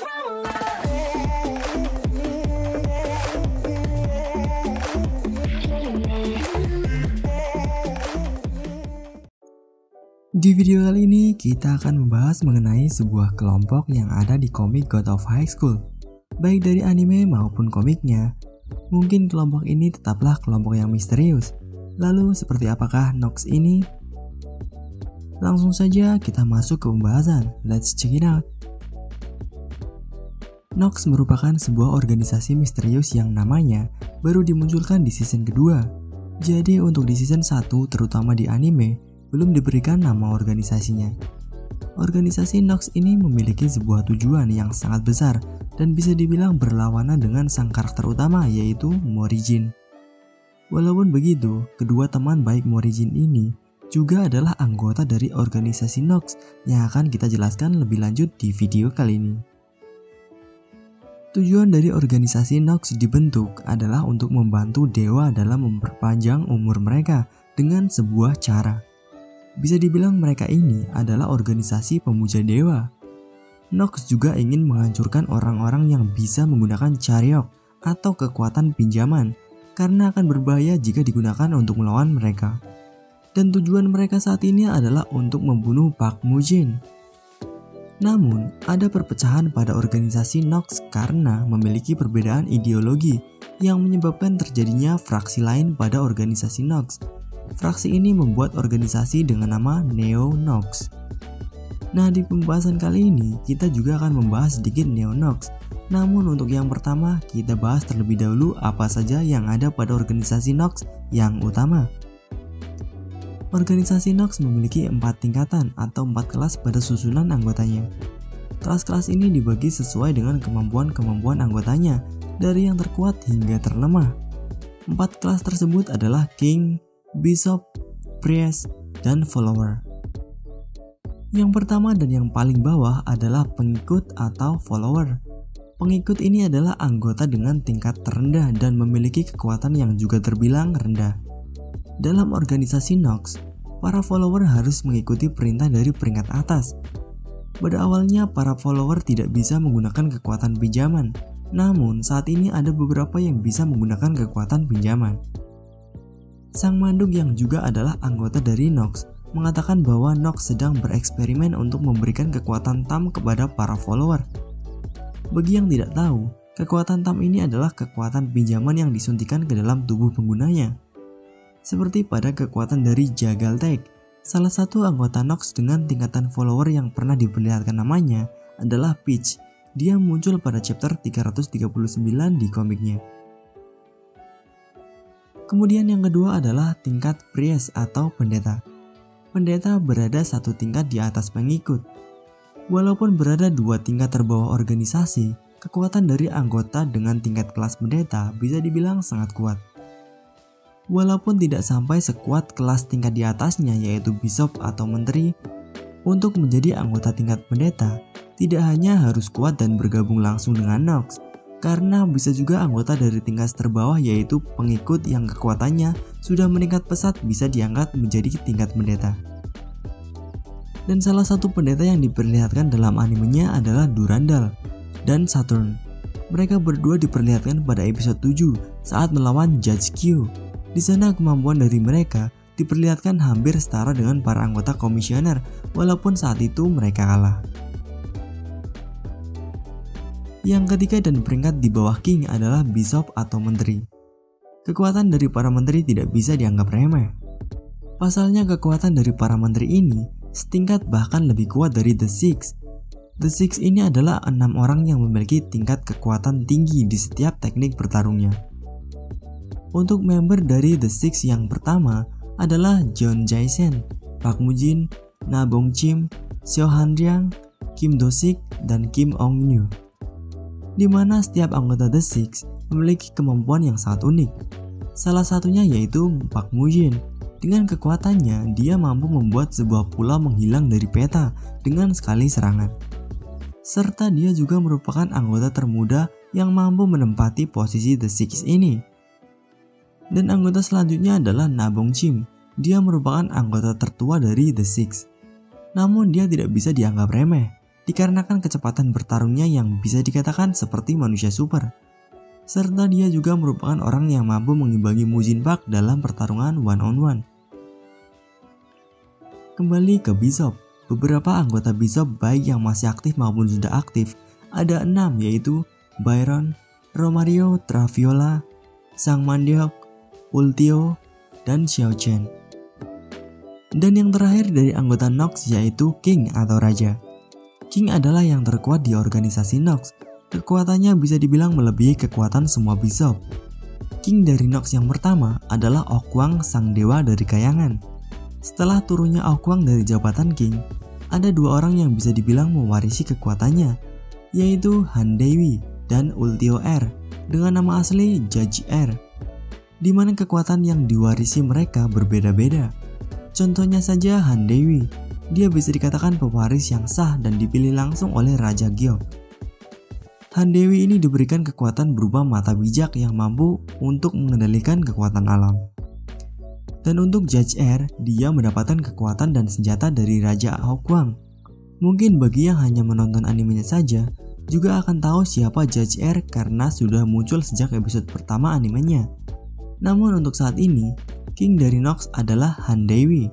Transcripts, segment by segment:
Di video kali ini kita akan membahas mengenai sebuah kelompok yang ada di komik God of High School, baik dari anime maupun komiknya. Mungkin kelompok ini tetaplah kelompok yang misterius. Lalu seperti apakah Nox ini? Langsung saja kita masuk ke pembahasan. Let's check it out. Nox merupakan sebuah organisasi misterius yang namanya baru dimunculkan di season kedua. Jadi untuk di season 1 terutama di anime belum diberikan nama organisasinya. Organisasi Nox ini memiliki sebuah tujuan yang sangat besar dan bisa dibilang berlawanan dengan sang karakter utama yaitu Morrijin. Walaupun begitu, kedua teman baik Morrijin ini juga adalah anggota dari organisasi Nox yang akan kita jelaskan lebih lanjut di video kali ini. Tujuan dari organisasi Nox dibentuk adalah untuk membantu dewa dalam memperpanjang umur mereka dengan sebuah cara. Bisa dibilang mereka ini adalah organisasi pemuja dewa. Nox juga ingin menghancurkan orang-orang yang bisa menggunakan Charyok atau kekuatan pinjaman karena akan berbahaya jika digunakan untuk melawan mereka. Dan tujuan mereka saat ini adalah untuk membunuh Park Mujin. Namun, ada perpecahan pada organisasi Nox karena memiliki perbedaan ideologi yang menyebabkan terjadinya fraksi lain pada organisasi Nox. Fraksi ini membuat organisasi dengan nama Neo Nox. Nah, di pembahasan kali ini kita juga akan membahas sedikit Neo Nox. Namun untuk yang pertama kita bahas terlebih dahulu apa saja yang ada pada organisasi Nox yang utama. Organisasi Nox memiliki 4 tingkatan atau 4 kelas pada susunan anggotanya. Kelas-kelas ini dibagi sesuai dengan kemampuan anggotanya dari yang terkuat hingga terlemah. 4 kelas tersebut adalah King, Bishop, Priest, dan Follower. Yang pertama dan yang paling bawah adalah pengikut atau follower. Pengikut ini adalah anggota dengan tingkat terendah dan memiliki kekuatan yang juga terbilang rendah. Dalam organisasi Nox, para follower harus mengikuti perintah dari peringkat atas. Pada awalnya para follower tidak bisa menggunakan kekuatan pinjaman, namun saat ini ada beberapa yang bisa menggunakan kekuatan pinjaman. Sang manduk yang juga adalah anggota dari Nox mengatakan bahwa Nox sedang bereksperimen untuk memberikan kekuatan tam kepada para follower. Bagi yang tidak tahu, kekuatan tam ini adalah kekuatan pinjaman yang disuntikan ke dalam tubuh penggunanya. Seperti pada kekuatan dari Jagaltek, salah satu anggota Nox dengan tingkatan follower yang pernah diperlihatkan namanya adalah Peach. Dia muncul pada chapter 339 di komiknya. Kemudian yang kedua adalah tingkat priest atau pendeta. Pendeta berada satu tingkat di atas pengikut. Walaupun berada 2 tingkat terbawah organisasi, kekuatan dari anggota dengan tingkat kelas pendeta bisa dibilang sangat kuat. Walaupun tidak sampai sekuat kelas tingkat di atasnya yaitu bishop atau menteri, untuk menjadi anggota tingkat pendeta, tidak hanya harus kuat dan bergabung langsung dengan Nox, karena bisa juga anggota dari tingkat terbawah yaitu pengikut yang kekuatannya sudah meningkat pesat bisa diangkat menjadi tingkat pendeta. Dan salah satu pendeta yang diperlihatkan dalam animenya adalah Durandal dan Saturn. Mereka berdua diperlihatkan pada episode 7 saat melawan Judge Q. Di sana kemampuan dari mereka diperlihatkan hampir setara dengan para anggota komisioner walaupun saat itu mereka kalah. Yang ketiga dan peringkat di bawah King adalah Bishop atau Menteri. Kekuatan dari para menteri tidak bisa dianggap remeh. Pasalnya kekuatan dari para menteri ini setingkat bahkan lebih kuat dari The Six. The Six ini adalah 6 orang yang memiliki tingkat kekuatan tinggi di setiap teknik bertarungnya. Untuk member dari The Six yang pertama adalah John Jae-sen, Park Mujin, Na Bong-chim, Seo Han-ryang, Kim Do-sik, dan Kim Ong-nyu. Di mana setiap anggota The Six memiliki kemampuan yang sangat unik. Salah satunya yaitu Park Mujin. Dengan kekuatannya, dia mampu membuat sebuah pulau menghilang dari peta dengan sekali serangan. Serta dia juga merupakan anggota termuda yang mampu menempati posisi The Six ini. Dan anggota selanjutnya adalah Na Bong-chim. Dia merupakan anggota tertua dari The Six. Namun dia tidak bisa dianggap remeh. dikarenakan kecepatan bertarungnya yang bisa dikatakan seperti manusia super. Serta dia juga merupakan orang yang mampu mengimbangi Mujin Park dalam pertarungan one on one. Kembali ke Bishop, beberapa anggota Bishop baik yang masih aktif maupun sudah aktif ada 6, yaitu Byron, Romario Traviola, Sang Mandeok, Ultio, dan Xiao Chen. Dan yang terakhir dari anggota Nox yaitu King atau Raja. King adalah yang terkuat di organisasi Nox. Kekuatannya bisa dibilang melebihi kekuatan semua Bishop. King dari Nox yang pertama adalah Okwang, sang dewa dari kayangan. Setelah turunnya Okwang dari jabatan King, ada 2 orang yang bisa dibilang mewarisi kekuatannya, yaitu Han Dewi dan Ultio R dengan nama asli Judge R, di mana kekuatan yang diwarisi mereka berbeda-beda. Contohnya saja Han Dewi, dia bisa dikatakan pewaris yang sah dan dipilih langsung oleh Raja Giok. Han Dewi ini diberikan kekuatan berupa mata bijak yang mampu untuk mengendalikan kekuatan alam. Dan untuk Judge R, dia mendapatkan kekuatan dan senjata dari Raja Okwang. Mungkin bagi yang hanya menonton animenya saja, juga akan tahu siapa Judge R karena sudah muncul sejak episode pertama animenya. Namun untuk saat ini, King dari Nox adalah Han Dewi.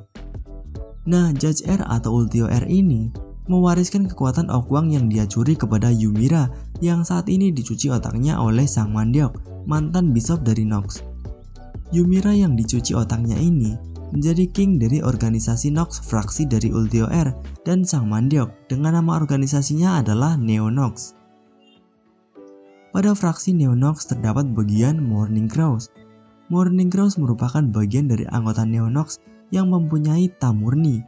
Nah, Judge R atau Ultio R ini mewariskan kekuatan Okwang yang dia curi kepada Ymira yang saat ini dicuci otaknya oleh Sang Mandeok, mantan Bishop dari Nox. Ymira yang dicuci otaknya ini menjadi king dari organisasi Nox fraksi dari Ultio R dan Sang Mandeok dengan nama organisasinya adalah Neo Nox. Pada fraksi Neo Nox terdapat bagian Morning Crows. Morning Crows merupakan bagian dari anggota Neo Nox yang mempunyai tam murni,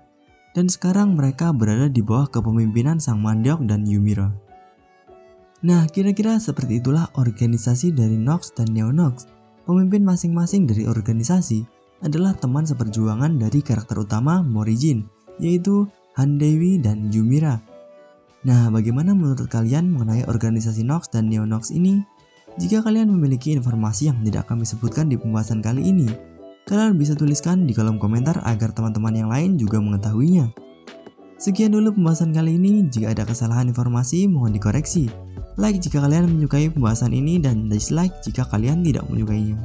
dan sekarang mereka berada di bawah kepemimpinan Sang Mandeok dan Ymira. Nah, kira-kira seperti itulah organisasi dari Nox dan Neo Nox. Pemimpin masing-masing dari organisasi adalah teman seperjuangan dari karakter utama Morijin, yaitu Han Dewi dan Ymira. Nah, bagaimana menurut kalian mengenai organisasi Nox dan Neo Nox ini? Jika kalian memiliki informasi yang tidak kami sebutkan di pembahasan kali ini, kalian bisa tuliskan di kolom komentar agar teman-teman yang lain juga mengetahuinya. Sekian dulu pembahasan kali ini, jika ada kesalahan informasi mohon dikoreksi. Like jika kalian menyukai pembahasan ini dan dislike jika kalian tidak menyukainya.